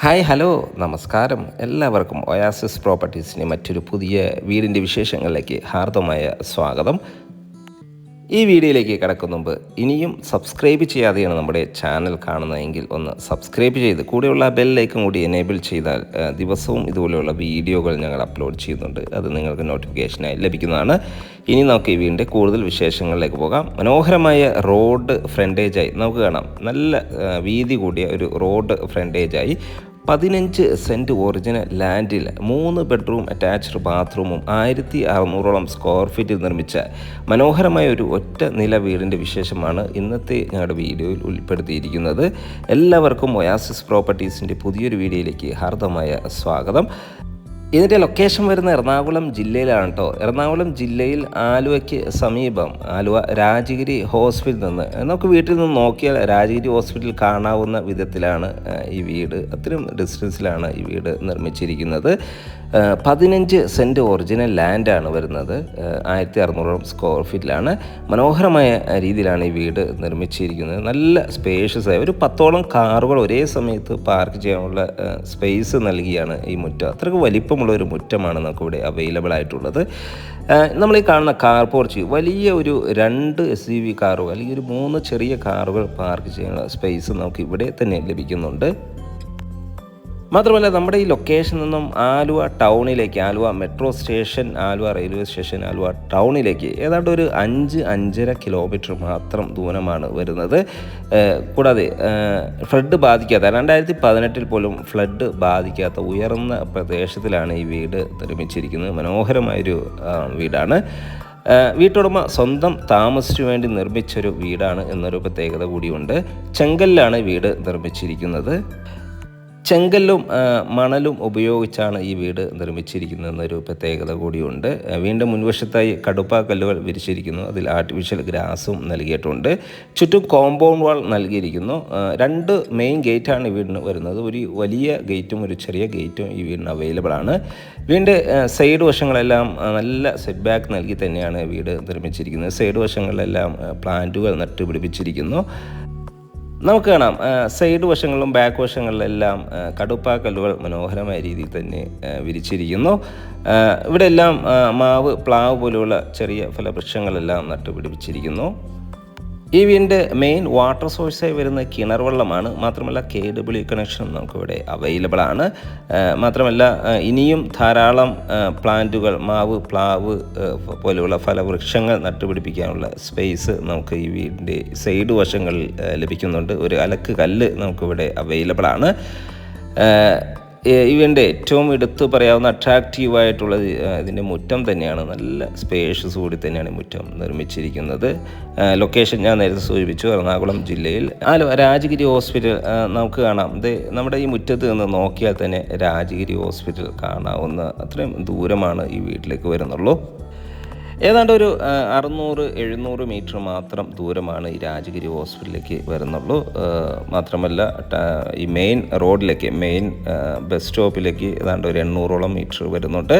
Hi hello നമസ്കാരം. എല്ലാവർക്കും oasis പ്രോപ്പർട്ടീസിൻ്റെ മറ്റൊരു പുതിയ വീടിൻ്റെ വിശേഷങ്ങളിലേക്ക് ഹാർദമായ സ്വാഗതം. ഈ വീഡിയോയിലേക്ക് കടക്കും മുമ്പ് ഇനിയും സബ്സ്ക്രൈബ് ചെയ്യാതെയാണ് നമ്മുടെ ചാനൽ കാണുന്നതെങ്കിൽ ഒന്ന് സബ്സ്ക്രൈബ് ചെയ്ത് കൂടെയുള്ള ബെല്ലൈക്കൺ കൂടി എനേബിൾ ചെയ്താൽ ദിവസവും ഇതുപോലെയുള്ള വീഡിയോകൾ ഞങ്ങൾ അപ്ലോഡ് ചെയ്യുന്നുണ്ട്. അത് നിങ്ങൾക്ക് നോട്ടിഫിക്കേഷനായി ലഭിക്കുന്നതാണ്. ഇനി നമുക്ക് ഈ വീടിൻ്റെ കൂടുതൽ വിശേഷങ്ങളിലേക്ക് പോകാം. മനോഹരമായ റോഡ് ഫ്രണ്ടേജായി നമുക്ക് കാണാം. നല്ല വീതി കൂടിയ ഒരു റോഡ് ഫ്രണ്ടേജായി 15 സെൻറ്റ് ഒറിജിനൽ ലാൻഡിൽ 3 ബെഡ്റൂം അറ്റാച്ച്ഡ് ബാത്റൂമും 1600ഓളം സ്ക്വയർ ഫീറ്റിൽ നിർമ്മിച്ച മനോഹരമായ ഒരു ഒറ്റ നില വീടിൻ്റെ വിശേഷമാണ് ഇന്നത്തെ ഞങ്ങളുടെ വീഡിയോയിൽ ഉൾപ്പെടുത്തിയിരിക്കുന്നത്. എല്ലാവർക്കും ഒയാസിസ് പ്രോപ്പർട്ടീസിൻ്റെ പുതിയൊരു വീഡിയോയിലേക്ക് ഹാർദമായ സ്വാഗതം. ഇതിൻ്റെ ലൊക്കേഷൻ വരുന്ന എറണാകുളം ജില്ലയിലാണ് കേട്ടോ. എറണാകുളം ജില്ലയിൽ ആലുവയ്ക്ക് സമീപം ആലുവ രാജഗിരി ഹോസ്പിറ്റലിൽ നിന്ന് നമുക്ക് വീട്ടിൽ നിന്ന് നോക്കിയാൽ രാജഗിരി ഹോസ്പിറ്റൽ കാണാവുന്ന വിധത്തിലാണ് ഈ വീട്. അത്രയും ഡിസ്റ്റൻസിലാണ് ഈ വീട് നിർമ്മിച്ചിരിക്കുന്നത്. 15 സെൻറ്റ് ഒറിജിനൽ ലാൻഡാണ് വരുന്നത്. 1600 സ്ക്വയർ ഫീറ്റിലാണ്. മനോഹരമായ രീതിയിലാണ് ഈ വീട് നിർമ്മിച്ചിരിക്കുന്നത്. നല്ല സ്പേഷ്യസ് ആയ ഒരു 10ഓളം കാറുകൾ ഒരേ സമയത്ത് പാർക്ക് ചെയ്യാനുള്ള സ്പേസ് നൽകിയാണ് ഈ മുറ്റം. അത്രയ്ക്ക് വലിപ്പമുള്ള ഒരു മുറ്റമാണ് നമുക്കിവിടെ അവൈലബിൾ ആയിട്ടുള്ളത്. നമ്മൾ ഈ കാണുന്ന കാർ പോർച്ച് വലിയ ഒരു 2 SUV കാറുകൾ അല്ലെങ്കിൽ ഒരു 3 ചെറിയ കാറുകൾ പാർക്ക് ചെയ്യാനുള്ള സ്പേസ് നമുക്ക് ഇവിടെ തന്നെ ലഭിക്കുന്നുണ്ട്. മാത്രമല്ല നമ്മുടെ ഈ ലൊക്കേഷനിൽ നിന്നും ആലുവ ടൗണിലേക്ക്, Aluva metro station, Aluva railway station, Aluva ടൗണിലേക്ക് ഏതാണ്ട് ഒരു 5-5.5 കിലോമീറ്റർ മാത്രം ദൂരമാണ് വരുന്നത്. കൂടാതെ ഫ്ലഡ് ബാധിക്കാത്ത 2018 പോലും ഫ്ലഡ് ബാധിക്കാത്ത ഉയർന്ന പ്രദേശത്തിലാണ് ഈ വീട് നിർമ്മിച്ചിരിക്കുന്നത്. മനോഹരമായൊരു വീടാണ്. വീട്ടുടമ സ്വന്തം താമസിച്ചു വേണ്ടി നിർമ്മിച്ചൊരു വീടാണ് എന്നൊരു പ്രത്യേകത കൂടിയുണ്ട്. ചെങ്കല്ലാണ് വീട് നിർമ്മിച്ചിരിക്കുന്നത്. ചെങ്കല്ലും മണലും ഉപയോഗിച്ചാണ് ഈ വീട് നിർമ്മിച്ചിരിക്കുന്നതെന്നൊരു പ്രത്യേകത കൂടിയുണ്ട്. വീണ്ടും മുൻവശത്തായി കടുപ്പ കല്ലുകൾ വിരിച്ചിരിക്കുന്നു. അതിൽ ആർട്ടിഫിഷ്യൽ ഗ്രാസും നൽകിയിട്ടുണ്ട്. ചുറ്റും കോമ്പൗണ്ട് വാൾ നൽകിയിരിക്കുന്നു. 2 മെയിൻ ഗേറ്റാണ് ഈ വീടിന് വരുന്നത്. ഒരു വലിയ ഗേറ്റും ഒരു ചെറിയ ഗേറ്റും ഈ വീടിന് അവൈലബിൾ ആണ്. വീടിൻ്റെ സൈഡ് വശങ്ങളെല്ലാം നല്ല സെറ്റ് ബാക്ക് നൽകി തന്നെയാണ് വീട് നിർമ്മിച്ചിരിക്കുന്നത്. സൈഡ് വശങ്ങളിലെല്ലാം പ്ലാന്റുകൾ നട്ടുപിടിപ്പിച്ചിരിക്കുന്നു. നമുക്ക് കാണാം സൈഡ് വശങ്ങളിലും ബാക്ക് വശങ്ങളിലെല്ലാം കടുപ്പ കല്ലുകൾ മനോഹരമായ രീതിയിൽ തന്നെ വിരിച്ചിരിക്കുന്നു. ഇവിടെ എല്ലാം മാവ്, പ്ലാവ് പോലെയുള്ള ചെറിയ ഫലവൃക്ഷങ്ങളെല്ലാം നട്ടുപിടിപ്പിച്ചിരിക്കുന്നു. ഈ വീടിൻ്റെ മെയിൻ വാട്ടർ സോഴ്സായി വരുന്ന കിണർ വെള്ളമാണ്. മാത്രമല്ല KW കണക്ഷൻ നമുക്കിവിടെ അവൈലബിൾ ആണ്. മാത്രമല്ല ഇനിയും ധാരാളം പ്ലാന്റുകൾ, മാവ്, പ്ലാവ് പോലെയുള്ള ഫലവൃക്ഷങ്ങൾ നട്ടുപിടിപ്പിക്കാനുള്ള സ്പേസ് നമുക്ക് ഈ വീടിൻ്റെ സൈഡ് വശങ്ങളിൽ ലഭിക്കുന്നുണ്ട്. ഒരു അലക്ക് കല്ല് നമുക്കിവിടെ അവൈലബിൾ ആണ്. ഇവൻ്റെ ഏറ്റവും എടുത്തു പറയാവുന്ന അട്രാക്റ്റീവായിട്ടുള്ളത് ഇതിൻ്റെ മുറ്റം തന്നെയാണ്. നല്ല സ്പേഷ്യസ് കൂടി തന്നെയാണ് മുറ്റം നിർമ്മിച്ചിരിക്കുന്നത്. ലൊക്കേഷൻ ഞാൻ നേരത്തെ സൂചിപ്പിച്ചു, എറണാകുളം ജില്ലയിൽ ആലുവ രാജഗിരി ഹോസ്പിറ്റൽ നമുക്ക് കാണാം. നമ്മുടെ ഈ മുറ്റത്ത് നിന്ന് നോക്കിയാൽ തന്നെ രാജഗിരി ഹോസ്പിറ്റൽ കാണാവുന്ന അത്രയും ദൂരമാണ് ഈ വീട്ടിലേക്ക് വരുന്നുള്ളൂ. ഏതാണ്ട് ഒരു 600-700 മീറ്റർ മാത്രം ദൂരമാണ് ഈ രാജഗിരി ഹോസ്പിറ്റലിലേക്ക് വരുന്നുള്ളൂ. മാത്രമല്ല ഈ മെയിൻ റോഡിലേക്ക്, മെയിൻ ബസ് സ്റ്റോപ്പിലേക്ക് ഏതാണ്ട് ഒരു 800ഓളം മീറ്റർ വരുന്നുണ്ട്.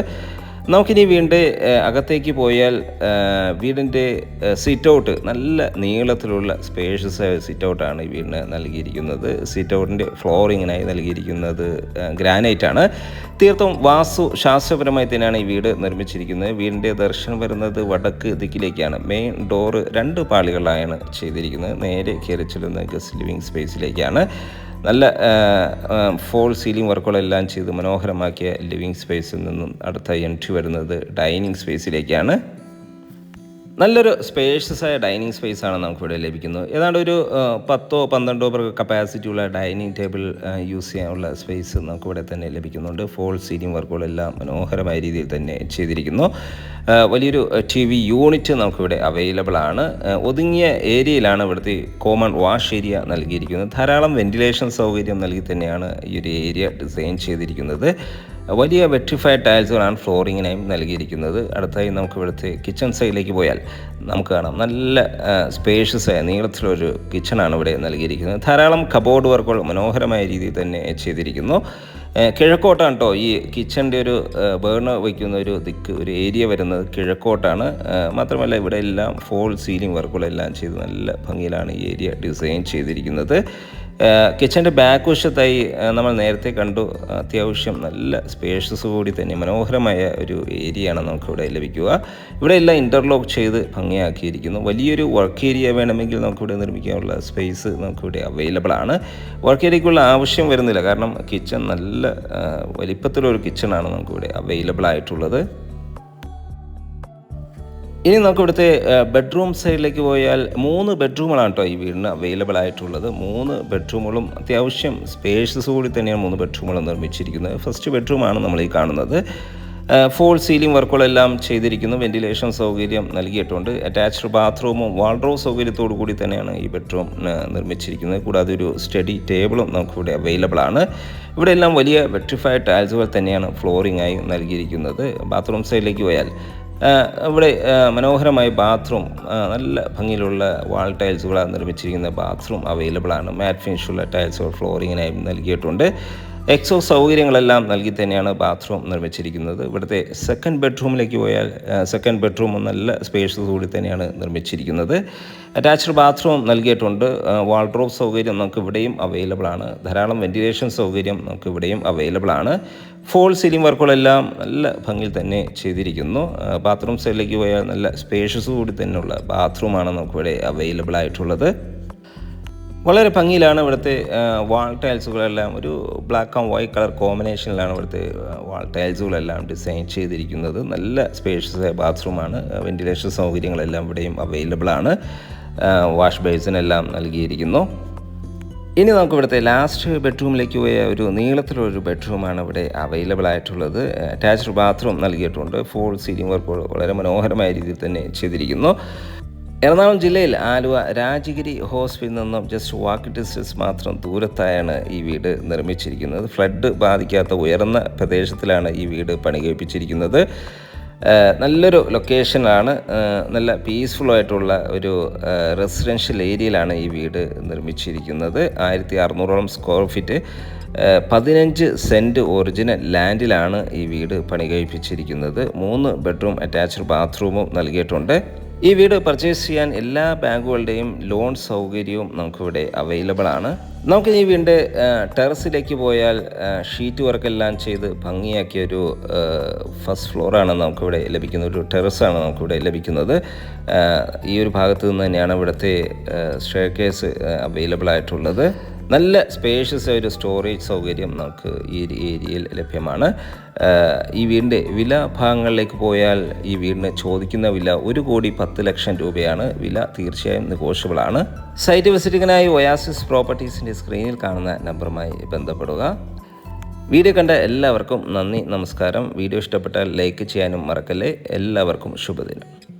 നമുക്കിനി വീടിൻ്റെ അകത്തേക്ക് പോയാൽ വീടിൻ്റെ സിറ്റ് ഔട്ട് നല്ല നീളത്തിലുള്ള സ്പേഷ്യസ് സിറ്റ് ഔട്ടാണ് ഈ വീടിന് നൽകിയിരിക്കുന്നത്. സിറ്റ് ഔട്ടിൻ്റെ ഫ്ലോറിങ്ങിനായി നൽകിയിരിക്കുന്നത് ഗ്രാനൈറ്റാണ്. തീർത്തും ശാസ്ത്രപരമായി തന്നെയാണ് ഈ വീട് നിർമ്മിച്ചിരിക്കുന്നത്. വീടിൻ്റെ ദർശനം വരുന്നത് വടക്ക് ദിക്കിലേക്കാണ്. മെയിൻ ഡോറ് 2 പാളികളായാണ് ചെയ്തിരിക്കുന്നത്. നേരെ കയറി ചെല്ലുന്ന ഗസ്റ്റ് ലിവിങ് സ്പേസിലേക്കാണ്. നല്ല ഫോൾ സീലിംഗ് വർക്കുകളെല്ലാം ചെയ്ത് മനോഹരമാക്കിയ ലിവിങ് സ്പേസിൽ നിന്നും അടുത്ത എൻട്രി വരുന്നത് ഡൈനിങ് സ്പേസിലേക്കാണ്. നല്ലൊരു സ്പേഷ്യസായ ഡൈനിങ് സ്പേസാണ് നമുക്കിവിടെ ലഭിക്കുന്നത്. ഏതാണ്ട് ഒരു 10-12 പേർക്ക് കപ്പാസിറ്റിയുള്ള ഡൈനിങ് ടേബിൾ യൂസ് ചെയ്യാനുള്ള സ്പേസ് നമുക്കിവിടെ തന്നെ ലഭിക്കുന്നുണ്ട്. ഫോൾ സീലിംഗ് വർക്കുകളെല്ലാം മനോഹരമായ രീതിയിൽ തന്നെ ചെയ്തിരിക്കുന്നു. വലിയൊരു TV യൂണിറ്റ് നമുക്കിവിടെ അവൈലബിൾ ആണ്. ഒതുങ്ങിയ ഏരിയയിലാണ് ഇവിടുത്തെ കോമൺ വാഷ് ഏരിയ നൽകിയിരിക്കുന്നത്. ധാരാളം വെന്റിലേഷൻ സൗകര്യം നൽകി തന്നെയാണ് ഈ ഒരു ഏരിയ ഡിസൈൻ ചെയ്തിരിക്കുന്നത്. വലിയ വെട്രിഫൈഡ് ടൈൽസുകളാണ് ഫ്ലോറിങ്ങിനായും നൽകിയിരിക്കുന്നത്. അടുത്തായി നമുക്ക് ഇവിടുത്തെ കിച്ചൺ സൈഡിലേക്ക് പോയാൽ നമുക്ക് കാണാം നല്ല സ്പേഷ്യസായ നീളത്തിലൊരു കിച്ചണാണ് ഇവിടെ നൽകിയിരിക്കുന്നത്. ധാരാളം കബോർഡ് വർക്കുകൾ മനോഹരമായ രീതിയിൽ തന്നെ ചെയ്തിരിക്കുന്നു. കിഴക്കോട്ടാണ് കേട്ടോ ഈ കിച്ചൻ്റെ ഒരു ബേർണർ വയ്ക്കുന്ന ഒരു ദിക്ക്, ഒരു ഏരിയ വരുന്നത് കിഴക്കോട്ടാണ്. മാത്രമല്ല ഇവിടെ എല്ലാം ഫോൾ സീലിംഗ് വർക്കുകളെല്ലാം ചെയ്ത് നല്ല ഭംഗിയിലാണ് ഈ ഏരിയ ഡിസൈൻ ചെയ്തിരിക്കുന്നത്. കിച്ചൻ്റെ ബാക്ക് വശത്തായി നമ്മൾ നേരത്തെ കണ്ടു അത്യാവശ്യം നല്ല സ്പേഷ്യസ് കൂടി തന്നെ മനോഹരമായ ഒരു ഏരിയയാണ് നമുക്കിവിടെ ലഭിക്കുക. ഇവിടെ എല്ലാം ഇൻ്റർലോക്ക് ചെയ്ത് ഭംഗിയാക്കിയിരിക്കുന്നു. വലിയൊരു വർക്ക് ഏരിയ വേണമെങ്കിൽ നമുക്കിവിടെ നിർമ്മിക്കാനുള്ള സ്പേസ് നമുക്കിവിടെ അവൈലബിൾ ആണ്. വർക്ക് ഏരിയയ്ക്കുള്ള ആവശ്യം വരുന്നില്ല, കാരണം കിച്ചൺ നല്ല വലിപ്പത്തിലൊരു കിച്ചണാണ് നമുക്കിവിടെ അവൈലബിൾ ആയിട്ടുള്ളത്. ഇനി നമുക്ക് ഇവിടുത്തെ ബെഡ്റൂം സൈഡിലേക്ക് പോയാൽ 3 ബെഡ്റൂമുകളാണ് കേട്ടോ ഈ വീടിന് അവൈലബിൾ ആയിട്ടുള്ളത്. 3 ബെഡ്റൂമുകളും അത്യാവശ്യം സ്പേഷ്യസ് കൂടി തന്നെയാണ് 3 ബെഡ്റൂമുകളും നിർമ്മിച്ചിരിക്കുന്നത്. ഫസ്റ്റ് ബെഡ്റൂമാണ് നമ്മൾ ഈ കാണുന്നത്. ഫോൾ സീലിംഗ് വർക്കുകളെല്ലാം ചെയ്തിരിക്കുന്നു. വെന്റിലേഷൻ സൗകര്യം നൽകിയിട്ടുണ്ട്. അറ്റാച്ച്ഡ് ബാത്റൂമും വാൾഡ്രോബ് സൗകര്യത്തോടു കൂടി തന്നെയാണ് ഈ ബെഡ്റൂം നിർമ്മിച്ചിരിക്കുന്നത്. കൂടാതെ ഒരു സ്റ്റഡി ടേബിളും നമുക്കിവിടെ അവൈലബിൾ ആണ്. ഇവിടെ എല്ലാം വലിയ വെട്രിഫൈഡ് ടൈൽസുകൾ തന്നെയാണ് ഫ്ലോറിംഗ് ആയി നൽകിയിരിക്കുന്നത്. ബാത്റൂം സൈഡിലേക്ക് പോയാൽ ഇവിടെ മനോഹരമായ ബാത്റൂം, നല്ല ഭംഗിയിലുള്ള വാൾ ടൈൽസുകളാണ് നിർമ്മിച്ചിരിക്കുന്ന ബാത്റൂം അവൈലബിൾ ആണ്. മാറ്റ് ഫിനിഷുള്ള ടൈൽസുകൾ ഫ്ലോറിങ്ങിനായി നൽകിയിട്ടുണ്ട്. എക്സോ സൗകര്യങ്ങളെല്ലാം നൽകി തന്നെയാണ് ബാത്റൂം നിർമ്മിച്ചിരിക്കുന്നത്. ഇവിടുത്തെ സെക്കൻഡ് ബെഡ്റൂമിലേക്ക് പോയാൽ സെക്കൻഡ് ബെഡ്റൂം നല്ല സ്പേഷ്യസ് കൂടി തന്നെയാണ് നിർമ്മിച്ചിരിക്കുന്നത്. അറ്റാച്ച്ഡ് ബാത്റൂം നൽകിയിട്ടുണ്ട്. വാൾഡ്രോബ് സൗകര്യം നമുക്ക് ഇവിടെയും അവൈലബിൾ ആണ്. ധാരാളം വെന്റിലേഷൻ സൗകര്യം നമുക്ക് ഇവിടെയും അവൈലബിൾ ആണ്. ഫോൾ സീലിംഗ് വർക്കുകളെല്ലാം നല്ല ഭംഗിയിൽ തന്നെ ചെയ്തിരിക്കുന്നു. ബാത്റൂം സൈഡിലേക്ക് പോയാൽ നല്ല സ്പേഷ്യസ് കൂടി തന്നെയുള്ള ബാത്റൂമാണ് നമുക്കിവിടെ അവൈലബിൾ ആയിട്ടുള്ളത്. വളരെ ഭംഗിയിലാണ് ഇവിടുത്തെ വാൾ ടൈൽസുകളെല്ലാം ഒരു ബ്ലാക്ക് ആൻഡ് വൈറ്റ് കളർ കോമ്പിനേഷനിലാണ് ഇവിടുത്തെ വാൾ ടൈൽസുകളെല്ലാം ഡിസൈൻ ചെയ്തിരിക്കുന്നത്. നല്ല സ്പേഷ്യസ് ബാത്റൂമാണ്. വെന്റിലേഷൻ സൗകര്യങ്ങളെല്ലാം ഇവിടെയും അവൈലബിൾ ആണ്. വാഷ് ബേസിനെല്ലാം നൽകിയിരിക്കുന്നു. ഇനി നമുക്ക് ഇവിടുത്തെ ലാസ്റ്റ് ബെഡ്റൂമിലേക്ക് പോയ ഒരു നീളത്തിലൊരു ബെഡ്റൂമാണ് ഇവിടെ അവൈലബിൾ ആയിട്ടുള്ളത്. അറ്റാച്ച്ഡ് ബാത്റൂം നൽകിയിട്ടുണ്ട്. ഫോൾ സീലിംഗ് വർക്കുകൾ വളരെ മനോഹരമായ രീതിയിൽ തന്നെ ചെയ്തിരിക്കുന്നു. എറണാകുളം ജില്ലയിൽ ആലുവ രാജഗിരി ഹോസ്പിറ്റലിൽ നിന്നും ജസ്റ്റ് വാക്ക് ഡിസ്റ്റൻസ് മാത്രം ദൂരത്തായാണ് ഈ വീട് നിർമ്മിച്ചിരിക്കുന്നത്. ഫ്ലഡ് ബാധിക്കാത്ത ഉയർന്ന പ്രദേശത്തിലാണ് ഈ വീട് പണി കഴിപ്പിച്ചിരിക്കുന്നത്. നല്ലൊരു ലൊക്കേഷനാണ്. നല്ല പീസ്ഫുള്ളായിട്ടുള്ള ഒരു റെസിഡൻഷ്യൽ ഏരിയയിലാണ് ഈ വീട് നിർമ്മിച്ചിരിക്കുന്നത്. 1600 സ്ക്വയർ ഫീറ്റ് 15 സെൻറ്റ് ഒറിജിനൽ ലാൻഡിലാണ് ഈ വീട് പണി കഴിപ്പിച്ചിരിക്കുന്നത്. 3 ബെഡ്റൂം അറ്റാച്ച്ഡ് ബാത്റൂമും നൽകിയിട്ടുണ്ട്. ഈ വീട് പർച്ചേസ് ചെയ്യാൻ എല്ലാ ബാങ്കുകളുടെയും ലോൺ സൗകര്യവും നമുക്കിവിടെ അവൈലബിൾ ആണ്. നമുക്ക് ഈ വീടിൻ്റെ ടെറസിലേക്ക് പോയാൽ ഷീറ്റ് വർക്കെല്ലാം ചെയ്ത് ഭംഗിയാക്കിയൊരു ഫസ്റ്റ് ഫ്ലോറാണ് നമുക്കിവിടെ ലഭിക്കുന്നത്. ഒരു ടെറസാണ് നമുക്കിവിടെ ലഭിക്കുന്നത്. ഈ ഒരു ഭാഗത്ത് നിന്ന് തന്നെയാണ് ഇവിടുത്തെ സ്റ്റെയർകേസ് അവൈലബിൾ ആയിട്ടുള്ളത്. നല്ല സ്പേഷ്യസ് ഒരു സ്റ്റോറേജ് സൗകര്യം നമുക്ക് ഈ ഏരിയയിൽ ലഭ്യമാണ്. ഈ വീടിൻ്റെ വില ഭാഗങ്ങളിലേക്ക് പോയാൽ ഈ വീടിന് ചോദിക്കുന്ന വില 1,10,00,000 രൂപയാണ്. വില തീർച്ചയായും നെഗോഷ്യബിളാണ്. സൈറ്റ് വിസിറ്റിങ്ങിനായി ഒയാസിസ് പ്രോപ്പർട്ടീസിൻ്റെ സ്ക്രീനിൽ കാണുന്ന നമ്പറുമായി ബന്ധപ്പെടുക. വീഡിയോ കണ്ട എല്ലാവർക്കും നന്ദി, നമസ്കാരം. വീഡിയോ ഇഷ്ടപ്പെട്ടാൽ ലൈക്ക് ചെയ്യാനും മറക്കല്ലേ. എല്ലാവർക്കും ശുഭദിനം.